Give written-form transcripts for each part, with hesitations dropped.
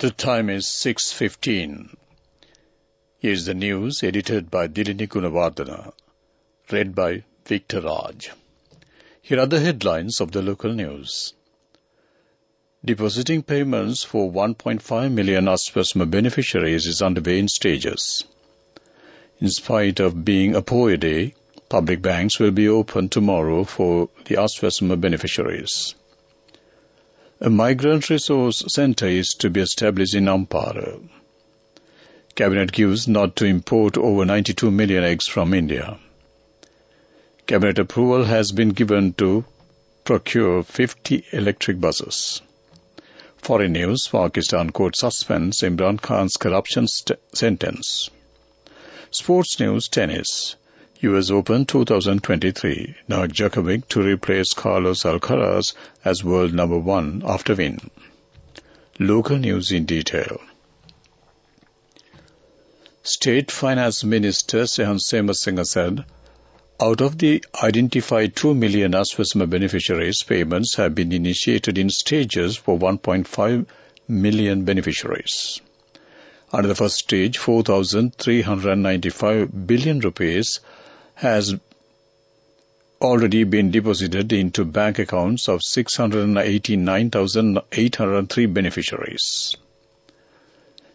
The time is 6:15. Here's the news edited by Dilini Gunawardana, read by Victor Raj. Here are the headlines of the local news. Depositing payments for 1.5 million ASFASMA beneficiaries is underway in stages. In spite of being a poor day, public banks will be open tomorrow for the ASFASMA beneficiaries. A migrant resource centre is to be established in Ampara. Cabinet gives nod to import over 92 million eggs from India. Cabinet approval has been given to procure 50 electric buses. Foreign news: Pakistan court suspends Imran Khan's corruption sentence. Sports news: Tennis. US Open 2023. Novak Djokovic to replace Carlos Alcaraz as world number 1 after win. Local news in detail. State Finance Minister Sehan Semasinga said, out of the identified 2 million ASFASMA beneficiaries, payments have been initiated in stages for 1.5 million beneficiaries. Under the first stage, 4,395 billion rupees has already been deposited into bank accounts of 689,803 beneficiaries.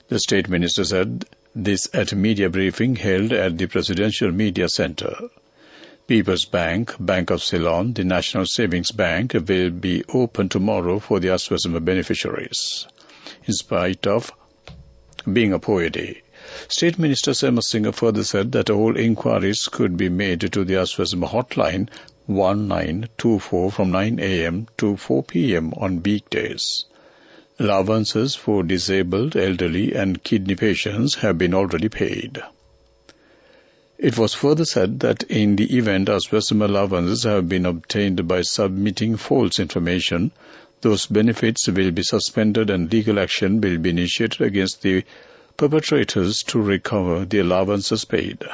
The State Minister said this at a media briefing held at the Presidential Media Centre. People's Bank, Bank of Ceylon, the National Savings Bank will be open tomorrow for the ASFASMA beneficiaries, in spite of being a poor day. State Minister Semasinga further said that all inquiries could be made to the ASFASMA hotline 1924 from 9 a.m. to 4 p.m. on weekdays. Allowances for disabled, elderly and kidney patients have been already paid. It was further said that in the event ASFASMA allowances have been obtained by submitting false information, those benefits will be suspended and legal action will be initiated against the perpetrators to recover the allowances paid.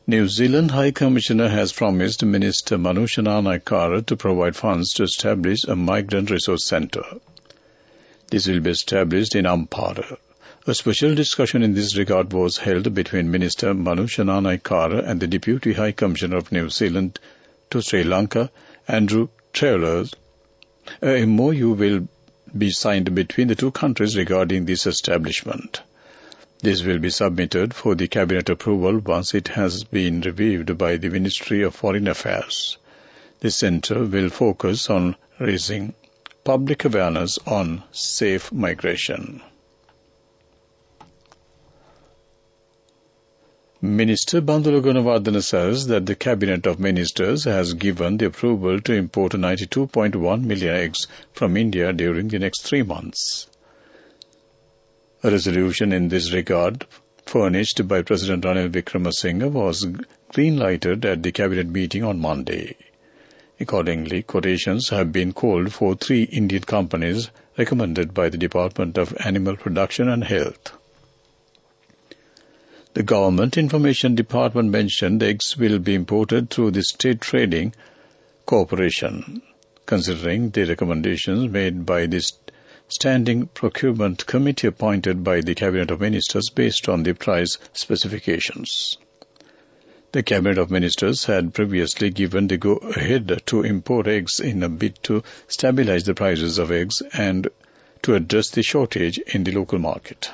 New Zealand High Commissioner has promised Minister Manusha Nanaikara to provide funds to establish a migrant resource centre. This will be established in Ampara. A special discussion in this regard was held between Minister Manusha Nanaikara and the Deputy High Commissioner of New Zealand to Sri Lanka, Andrew Taylor. A MOU will be signed between the two countries regarding this establishment. This will be submitted for the Cabinet approval once it has been reviewed by the Ministry of Foreign Affairs. The centre will focus on raising public awareness on safe migration. Minister Bandula Gunawardana says that the Cabinet of Ministers has given the approval to import 92.1 million eggs from India during the next 3 months. A resolution in this regard, furnished by President Ranil Wickremesinghe, was green-lighted at the Cabinet meeting on Monday. Accordingly, quotations have been called for 3 Indian companies recommended by the Department of Animal Production and Health. The Government Information Department mentioned eggs will be imported through the State Trading Corporation. Considering the recommendations made by this Standing Procurement Committee appointed by the Cabinet of Ministers based on the price specifications. The Cabinet of Ministers had previously given the go-ahead to import eggs in a bid to stabilize the prices of eggs and to address the shortage in the local market.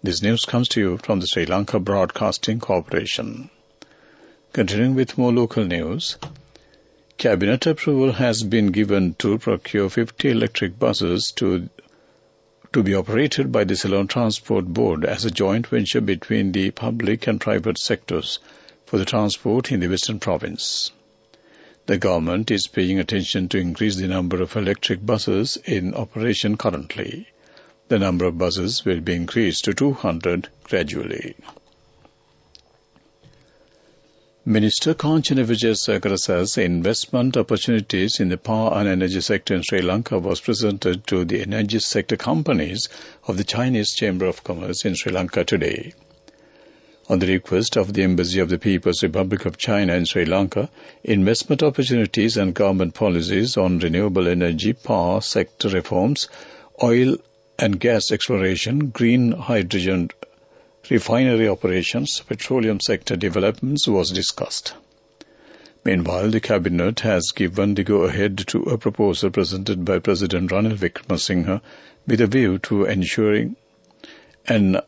This news comes to you from the Sri Lanka Broadcasting Corporation. Continuing with more local news, Cabinet approval has been given to procure 50 electric buses to be operated by the Ceylon Transport Board as a joint venture between the public and private sectors for the transport in the Western Province. The government is paying attention to increase the number of electric buses in operation currently. The number of buses will be increased to 200 gradually. Minister Kanchana Vijayasakara says investment opportunities in the power and energy sector in Sri Lanka was presented to the energy sector companies of the Chinese Chamber of Commerce in Sri Lanka today. On the request of the Embassy of the People's Republic of China in Sri Lanka, investment opportunities and government policies on renewable energy, power sector reforms, oil and gas exploration, green hydrogen refinery operations, petroleum sector developments was discussed. Meanwhile, the Cabinet has given the go-ahead to a proposal presented by President Ranil Wickremesinghe with a view to ensuring an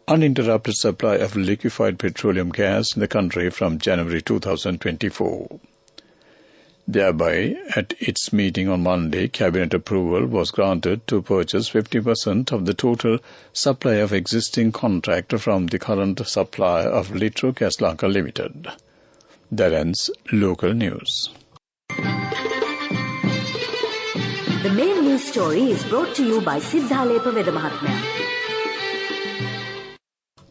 uninterrupted supply of liquefied petroleum gas in the country from January 2024. Thereby, at its meeting on Monday, Cabinet approval was granted to purchase 50% of the total supply of existing contract from the current supplier of Litro Gas Lanka Limited. That ends local news. The main news story is brought to you by Siddhalepa Vedamahatmya.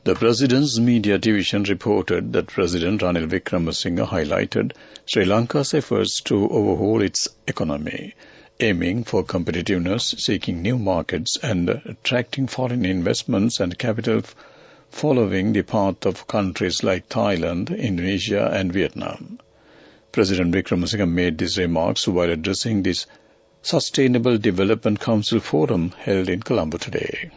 The President's Media Division reported that President Ranil Wickremesinghe highlighted Sri Lanka's efforts to overhaul its economy, aiming for competitiveness, seeking new markets and attracting foreign investments and capital following the path of countries like Thailand, Indonesia and Vietnam. President Wickremesinghe made these remarks while addressing this Sustainable Development Council Forum held in Colombo today.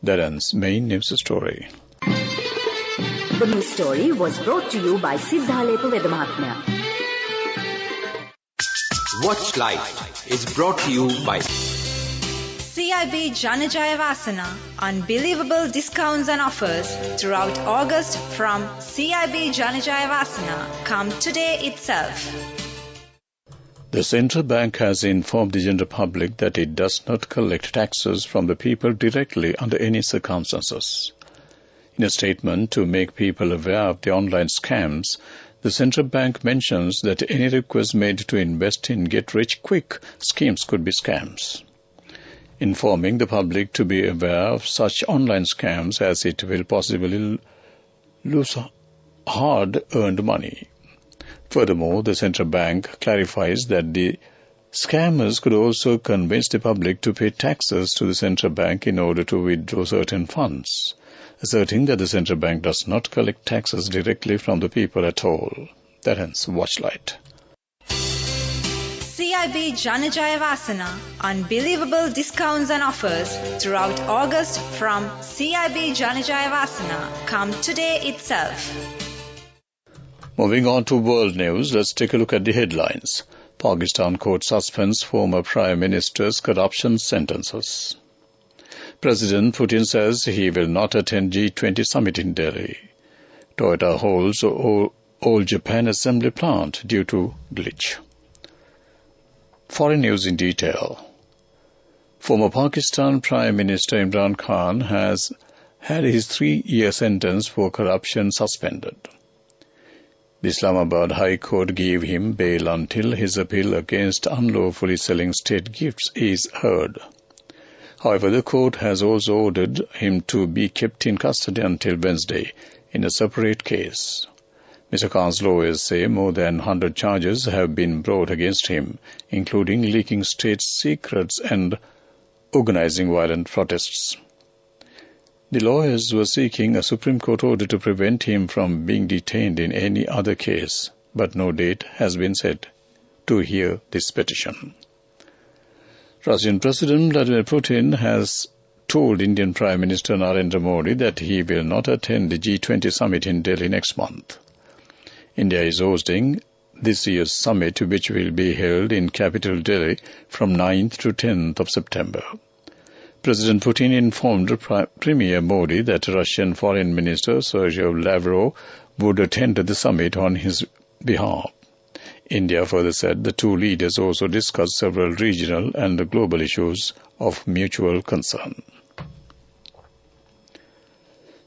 That ends main news story. The news story was brought to you by Siddhalepa Vedamahatmya. Watch Life is brought to you by CIB Janajaya Vasana. Unbelievable discounts and offers throughout August from CIB Janajaya Vasana. Come today itself. The central bank has informed the general public that it does not collect taxes from the people directly under any circumstances. In a statement to make people aware of the online scams, the central bank mentions that any request made to invest in get-rich-quick schemes could be scams, informing the public to be aware of such online scams as it will possibly lose hard-earned money. Furthermore, the central bank clarifies that the scammers could also convince the public to pay taxes to the central bank in order to withdraw certain funds, asserting that the central bank does not collect taxes directly from the people at all. That ends Watchlight. CIB Janajaya Vasana. Unbelievable discounts and offers throughout August from CIB Janajaya Vasana. Come today itself. Moving on to world news, let's take a look at the headlines. Pakistan court suspends former Prime Minister's corruption sentences. President Putin says he will not attend G20 summit in Delhi. Toyota holds all Japan assembly plant due to glitch. Foreign news in detail. Former Pakistan Prime Minister Imran Khan has had his 3-year sentence for corruption suspended. The Islamabad High Court gave him bail until his appeal against unlawfully selling state gifts is heard. However, the court has also ordered him to be kept in custody until Wednesday in a separate case. Mr. Khan's lawyers say more than 100 charges have been brought against him, including leaking state secrets and organizing violent protests. The lawyers were seeking a Supreme Court order to prevent him from being detained in any other case, but no date has been set to hear this petition. Russian President Vladimir Putin has told Indian Prime Minister Narendra Modi that he will not attend the G20 summit in Delhi next month. India is hosting this year's summit, which will be held in capital Delhi from 9th to 10th of September. President Putin informed Premier Modi that Russian Foreign Minister Sergei Lavrov would attend the summit on his behalf. India further said the two leaders also discussed several regional and global issues of mutual concern.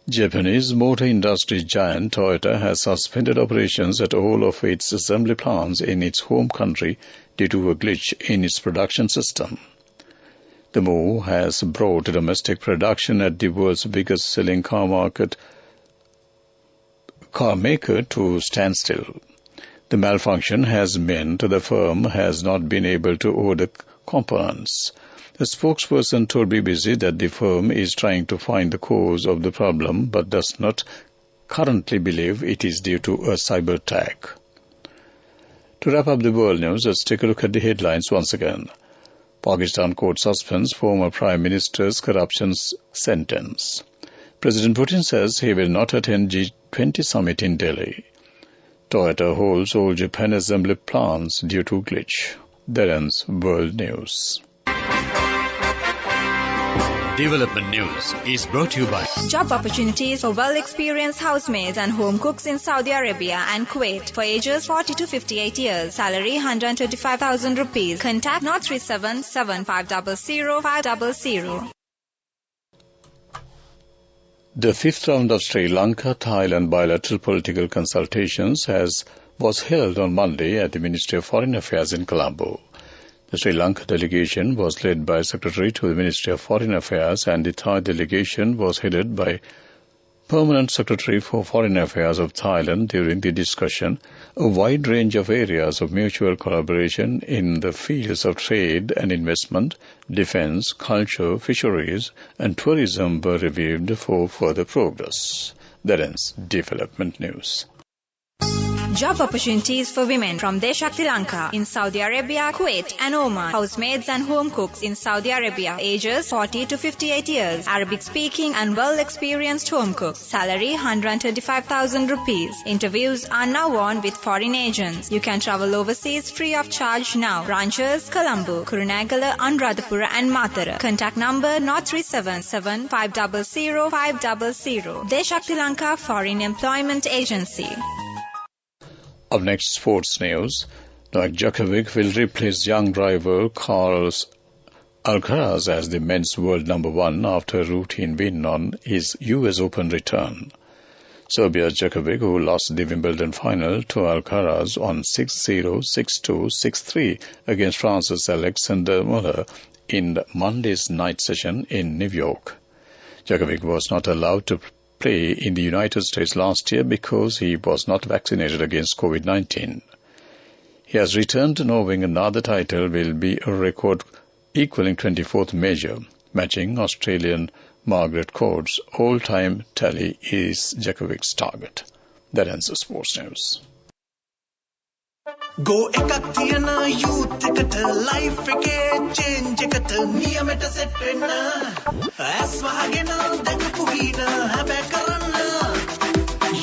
Japanese motor industry giant Toyota has suspended operations at all of its assembly plants in its home country due to a glitch in its production system. The move has brought domestic production at the world's biggest selling car maker to standstill. The malfunction has meant the firm has not been able to order components. The spokesperson told BBC that the firm is trying to find the cause of the problem but does not currently believe it is due to a cyber attack. To wrap up the world news, let's take a look at the headlines once again. Pakistan court suspends former Prime Minister's corruption sentence. President Putin says he will not attend G20 summit in Delhi. Toyota holds all Japan assembly plants due to glitch. That ends world news. Development News is brought to you by Job opportunities for well-experienced housemaids and home cooks in Saudi Arabia and Kuwait for ages 40 to 58 years. Salary 125,000 rupees. Contact 037 7500 500. The fifth round of Sri Lanka-Thailand bilateral political consultations was held on Monday at the Ministry of Foreign Affairs in Colombo. The Sri Lanka delegation was led by Secretary to the Ministry of Foreign Affairs, and the Thai delegation was headed by Permanent Secretary for Foreign Affairs of Thailand. During the discussion, a wide range of areas of mutual collaboration in the fields of trade and investment, defence, culture, fisheries and tourism were reviewed for further progress. That ends Development News. Job opportunities for women from Deshak Lanka in Saudi Arabia, Kuwait and Oman. Housemaids and home cooks in Saudi Arabia, ages 40 to 58 years. Arabic speaking and well experienced home cooks. Salary 135,000 rupees. Interviews are now on with foreign agents. You can travel overseas free of charge now. Branches Colombo, Kurunegala, Anuradhapura and Matara. Contact number 0377 500 500. Deshak Lanka Foreign Employment Agency. Up next, sports news. Novak Djokovic will replace young rival Carlos Alcaraz as the men's world number one after a routine win on his US Open return. Serbia's Djokovic, who lost the Wimbledon final to Alcaraz on 6-0, 6-2, 6-3 against France's Alexander Muller in Monday's night session in New York. Djokovic was not allowed to play in the United States last year because he was not vaccinated against COVID-19. He has returned knowing another title will be a record equaling 24th major, matching Australian Margaret Court's all-time tally is Djokovic's target. That ends the sports news. Go ekak thiyana youth eකට life එකේ change එකට නියමෙට set වෙන්න ඇස් වහගෙන දැකපු හීන හැබැ කරන්න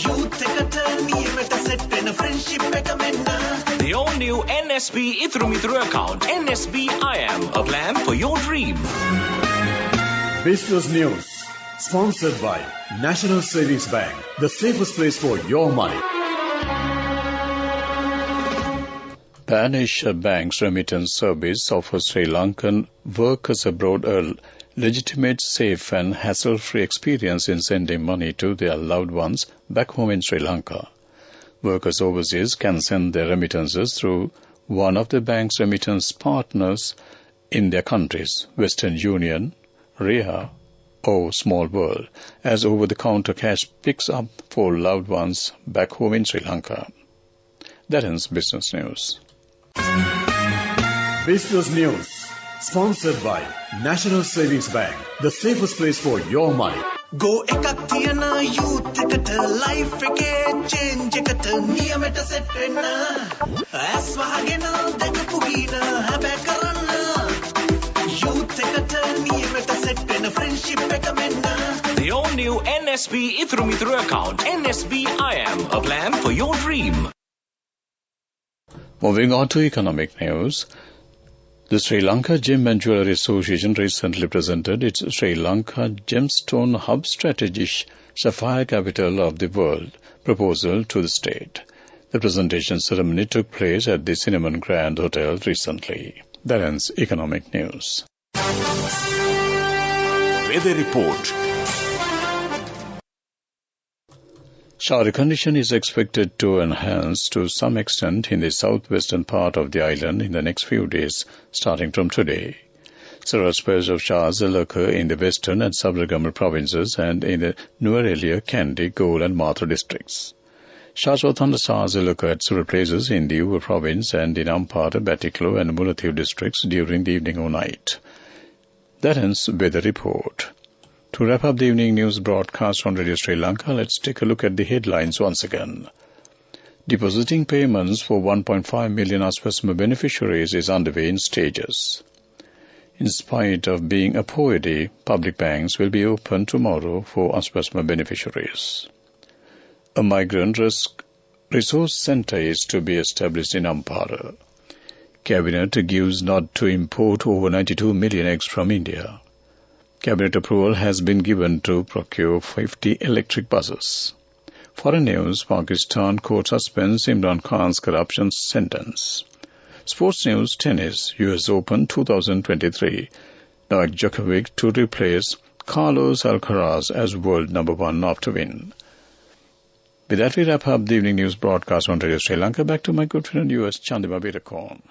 youth එකට නියමෙට set වෙන friendship එක මෙන්න. The all new NSB Ithru account. NSB IM, a plan for your dream. Business News, sponsored by National Savings Bank, the safest place for your money. Pan-Asia Bank's remittance service offers Sri Lankan workers abroad a legitimate, safe and hassle-free experience in sending money to their loved ones back home in Sri Lanka. Workers overseas can send their remittances through one of the bank's remittance partners in their countries, Western Union, RIA or Small World, as over-the-counter cash picks up for loved ones back home in Sri Lanka. That ends Business News. Business News, sponsored by National Savings Bank, the safest place for your money. Go ekak thiyana youth එකට life එකේ change එකට නියමෙට set වෙන්න ඇස් වහගෙන දැකපු හීන හැබැ කරන්න youth එකට නියමෙට set වෙන friendship එක මෙන්න. The all new NSB Ithru account. NSB IM, a plan for your dream. Moving on to economic news. The Sri Lanka Gem and Jewellery Association recently presented its Sri Lanka Gemstone Hub Strategy Sapphire Capital of the World proposal to the state. The presentation ceremony took place at the Cinnamon Grand Hotel recently. That ends economic news. Weather report. Shower condition is expected to enhance to some extent in the southwestern part of the island in the next few days, starting from today. Several spells of showers will occur in the western and sub-Regamal provinces and in the Nuwara, Kandy, Galle and Mathura districts. Showers or thundershowers will occur at several places in the Uva province and in Ampara, Batticaloa and Mullaitivu districts during the evening or night. That ends with a report. To wrap up the evening news broadcast on Radio Sri Lanka, let's take a look at the headlines once again. Depositing payments for 1.5 million Aspasma beneficiaries is underway in stages. In spite of being a poverty, public banks will be open tomorrow for Aspasma beneficiaries. A migrant resource centre is to be established in Ampara. Cabinet gives nod to import over 92 million eggs from India. Cabinet approval has been given to procure 50 electric buses. Foreign news, Pakistan court suspends Imran Khan's corruption sentence. Sports news, tennis, US Open 2023. Novak Djokovic to replace Carlos Alcaraz as world number 1 after win. With that, we wrap up the evening news broadcast on Radio Sri Lanka. Back to my good friend US Chandima Birakorn.